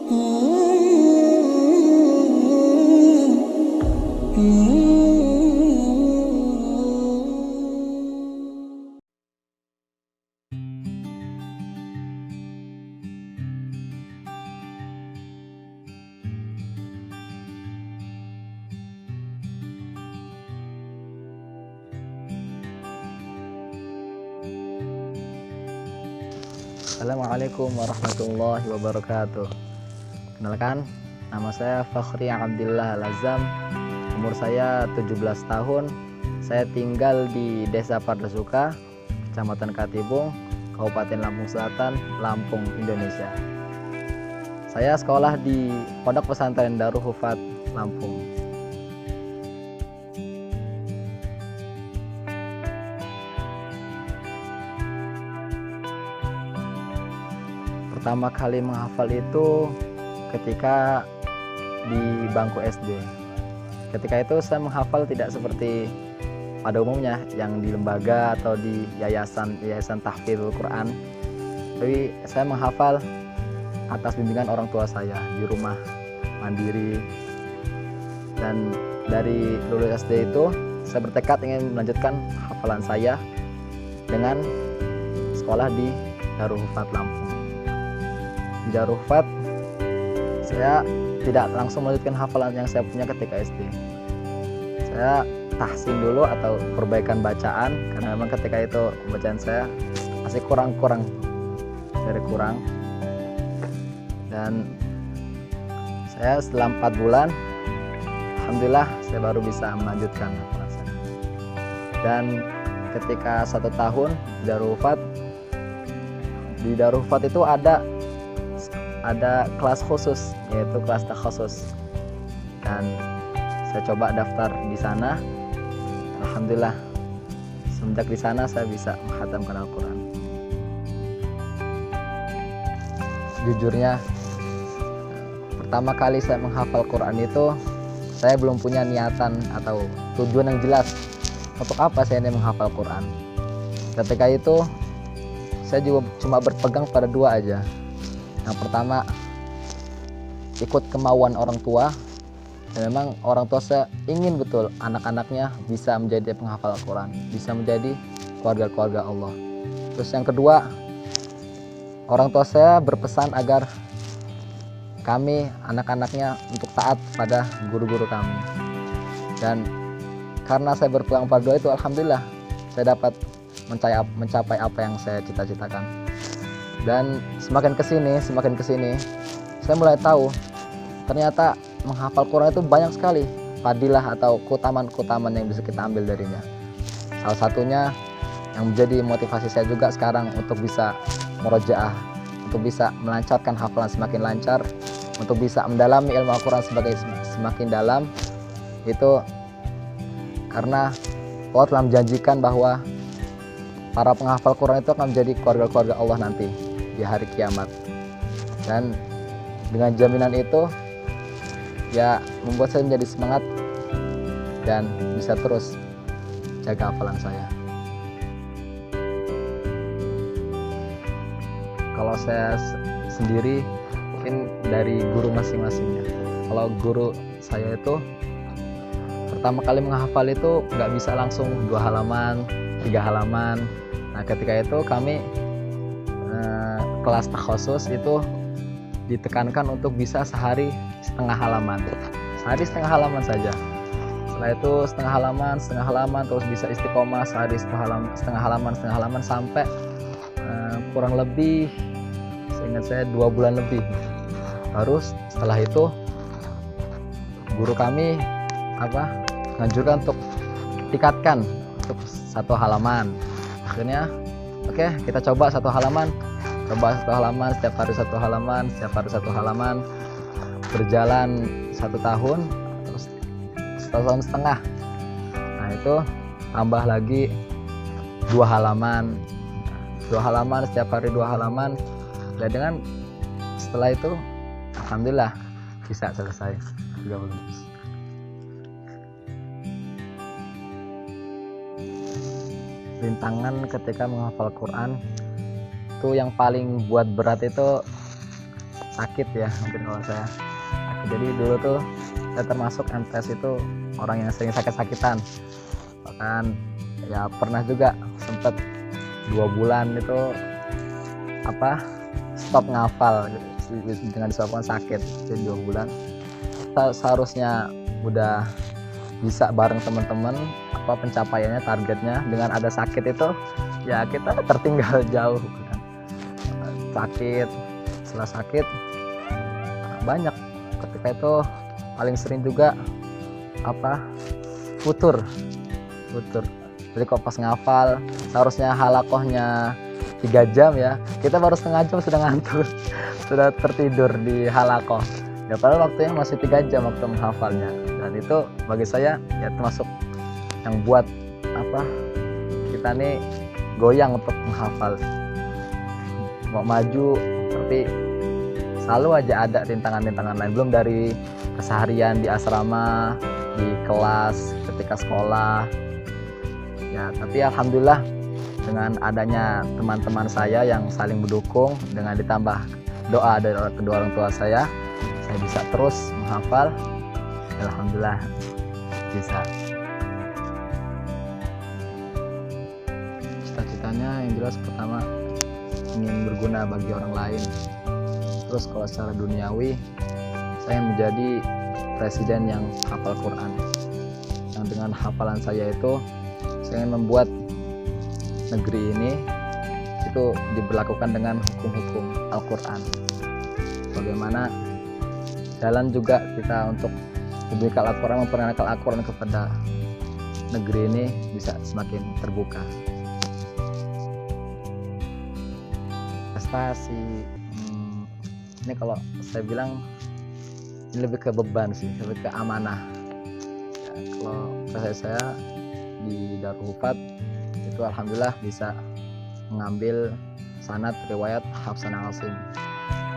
Assalamualaikum warahmatullahi wabarakatuh. Kenalkan, nama saya Fakhri Abdillah Al-Azam. Umur saya 17 tahun. Saya tinggal di Desa Pardasuka, Kecamatan Katibung, Kabupaten Lampung Selatan, Lampung, Indonesia. Saya sekolah di Pondok Pesantren Darul Hufat, Lampung. Pertama kali menghafal itu ketika di bangku SD. Ketika itu saya menghafal tidak seperti pada umumnya yang di lembaga atau di yayasan tahfidzul Quran. Tapi saya menghafal atas bimbingan orang tua saya di rumah mandiri. Dan dari lulus SD itu saya bertekad ingin melanjutkan hafalan saya dengan sekolah di Darul Hufat, Lampung. Di Darul Hufat saya tidak langsung melanjutkan hafalan yang saya punya ketika SD. Saya tahsin dulu atau perbaikan bacaan karena memang ketika itu bacaan saya masih kurang, dan saya setelah 4 bulan alhamdulillah saya baru bisa melanjutkan hafalan saya. Dan ketika 1 tahun di Darul Hufat itu ada kelas khusus, yaitu kelas takhusus, dan saya coba daftar di sana. Alhamdulillah semenjak di sana saya bisa menghatamkan Al-Quran. Jujurnya pertama kali saya menghafal Quran itu saya belum punya niatan atau tujuan yang jelas untuk apa saya ini menghafal Quran. Ketika itu saya juga cuma berpegang pada 2 aja. Yang pertama, ikut kemauan orang tua, dan memang orang tua saya ingin betul anak-anaknya bisa menjadi penghafal Al-Quran, bisa menjadi keluarga-keluarga Allah. Terus yang kedua, orang tua saya berpesan agar kami, anak-anaknya, untuk taat pada guru-guru kami. Dan karena saya berpegang pada 2 itu, alhamdulillah saya dapat mencapai apa yang saya cita-citakan. Dan semakin kesini saya mulai tahu ternyata menghafal Quran itu banyak sekali fadilah atau keutamaan yang bisa kita ambil darinya. Salah satunya yang menjadi motivasi saya juga sekarang untuk bisa murojaah, untuk bisa melancarkan hafalan semakin lancar, untuk bisa mendalami ilmu Al-Quran semakin dalam, itu karena Allah telah menjanjikan bahwa para penghafal Quran itu akan menjadi keluarga-keluarga Allah nanti di hari kiamat. Dan dengan jaminan itu ya membuat saya menjadi semangat dan bisa terus jaga hafalan saya. Kalau saya sendiri mungkin dari guru masing-masingnya. Kalau guru saya itu pertama kali menghafal itu nggak bisa langsung 2 halaman, 3 halaman. Nah ketika itu kami kelas takhusus itu ditekankan untuk bisa sehari setengah halaman saja. Setelah itu setengah halaman terus bisa istiqomah sehari setengah halaman sampai kurang lebih seingat saya 2 bulan lebih. Baru setelah itu guru kami menganjurkan untuk tingkatkan untuk 1 halaman. Akhirnya oke, kita coba 1 halaman. Setiap hari 1 halaman, berjalan 1 tahun, terus 1 tahun setengah. Nah itu tambah lagi 2 halaman, setiap hari 2 halaman. Dan dengan setelah itu alhamdulillah bisa selesai 30 juz. Rintangan ketika menghafal Quran itu yang paling buat berat itu sakit ya, mungkin kalau saya sakit. Jadi dulu tuh saya termasuk MTS itu orang yang sering sakit-sakitan, bahkan ya pernah juga sempat 2 bulan itu stop ngafal dengan disebabkan sakit. Jadi 2 bulan seharusnya udah bisa bareng teman-teman pencapaiannya, targetnya. Dengan ada sakit itu ya kita tertinggal jauh kan. Sakit, setelah sakit banyak, ketika itu paling sering juga futur. Jadi kok pas ngafal seharusnya halakohnya 3 jam ya, kita baru setengah jam sudah ngantuk, sudah tertidur di halakoh ya, padahal waktunya masih 3 jam waktu menghafalnya. Dan itu bagi saya ya termasuk yang buat kita nih goyang untuk menghafal, mau maju tapi selalu aja ada rintangan-rintangan lain, belum dari keseharian di asrama, di kelas, ketika sekolah ya. Tapi alhamdulillah dengan adanya teman-teman saya yang saling mendukung, dengan ditambah doa dari kedua orang tua saya bisa terus menghafal. Alhamdulillah bisa. Cita-citanya yang jelas pertama ingin berguna bagi orang lain. Terus kalau secara duniawi, saya menjadi presiden yang hafal Quran. Yang dengan hafalan saya itu, saya ingin membuat negeri ini itu diberlakukan dengan hukum-hukum Al-Quran. Bagaimana jalan juga kita untuk membuka Al-Quran, memperkenalkan Al-Quran kepada negeri ini bisa semakin terbuka. Prestasi ini kalau saya bilang ini lebih ke beban sih, lebih ke amanah ya. Kalau saya di Darul Hufat itu alhamdulillah bisa mengambil sanad riwayat Hafsan Asim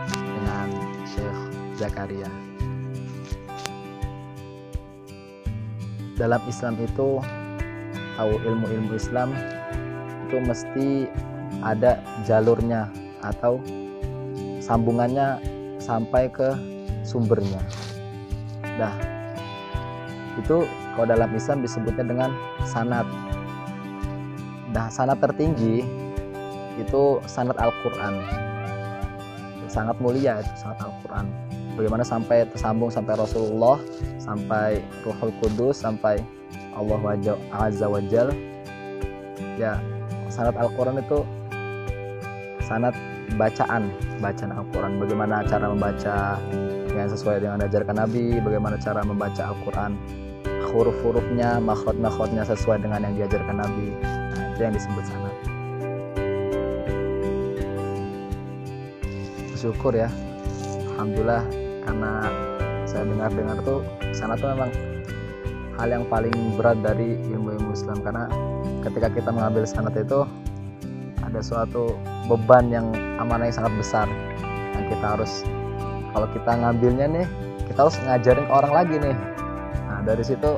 dengan Syekh Zakaria. Dalam Islam itu, tahu ilmu-ilmu Islam itu mesti ada jalurnya atau sambungannya sampai ke sumbernya. Nah, itu kalau dalam Islam disebutnya dengan sanad. Nah, sanad tertinggi itu sanad Al-Quran. Sangat mulia itu sanad Al-Quran. Bagaimana sampai tersambung sampai Rasulullah, sampai Ruhul Kudus, sampai Allah Azza wa Jal. Ya, sanad Al-Quran itu sanad bacaan Al-Quran. Bagaimana cara membaca yang sesuai dengan ajaran Nabi, bagaimana cara membaca Al-Quran, huruf-hurufnya, makhraj-makhrajnya sesuai dengan yang diajarkan Nabi. Nah, itu yang disebut sanad. Bersyukur ya, alhamdulillah, karena saya dengar tuh sanad tuh memang hal yang paling berat dari ilmu-ilmu Islam, karena ketika kita mengambil sanad itu ada suatu beban yang amanah yang sangat besar yang kita harus, kalau kita ngambilnya nih, kita harus ngajarin ke orang lagi nih. Nah, dari situ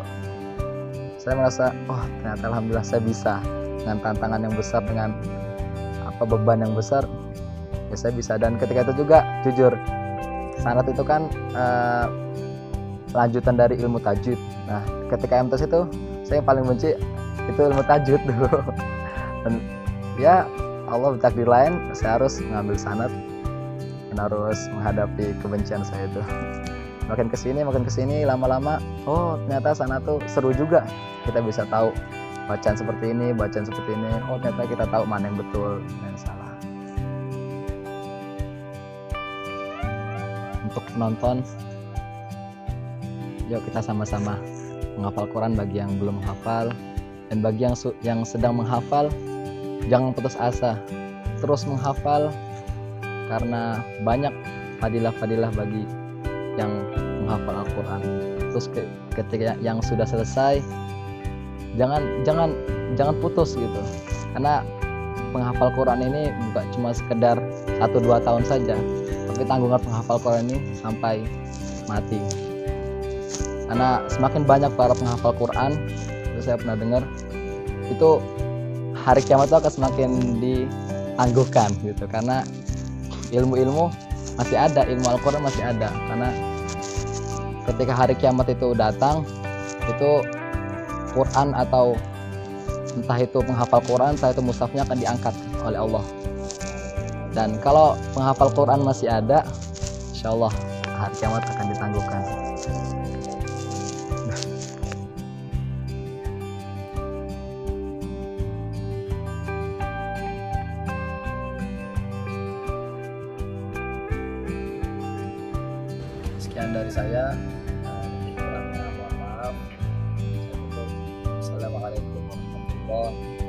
saya merasa, ternyata alhamdulillah saya bisa dengan tantangan yang besar, dengan beban yang besar, ya saya bisa. Dan ketika itu juga jujur, sanad itu kan lanjutan dari ilmu tajwid. Nah, ketika MTS itu saya yang paling benci itu ilmu tajwid dulu. Dan ya Allah bertakdir lain, saya harus mengambil sanad dan harus menghadapi kebencian saya itu. Makin kesini lama-lama, ternyata sanad tuh seru juga. Kita bisa tahu bacaan seperti ini. Ternyata kita tahu mana yang betul dan yang salah. Untuk penonton, yuk kita sama-sama menghafal Quran bagi yang belum menghafal, dan bagi yang sedang menghafal, jangan putus asa, terus menghafal, karena banyak fadilah-fadilah bagi yang menghafal Al-Quran. Terus ketika yang sudah selesai, jangan putus gitu, karena penghafal Quran ini bukan cuma sekedar 1-2 tahun saja, tapi tanggungan penghafal Quran ini sampai mati. Karena semakin banyak para penghafal Quran, itu saya pernah dengar, itu hari kiamat itu akan semakin ditangguhkan gitu, karena ilmu-ilmu masih ada, ilmu Al-Quran masih ada. Karena ketika hari kiamat itu datang, itu Quran atau entah itu penghafal Quran, entah itu mushafnya akan diangkat oleh Allah. Dan kalau penghafal Quran masih ada, insya Allah hari kiamat akan ditangguhkan. Sekian dari saya. Kurangnya mohon maaf. Assalamualaikum warahmatullahi wabarakatuh.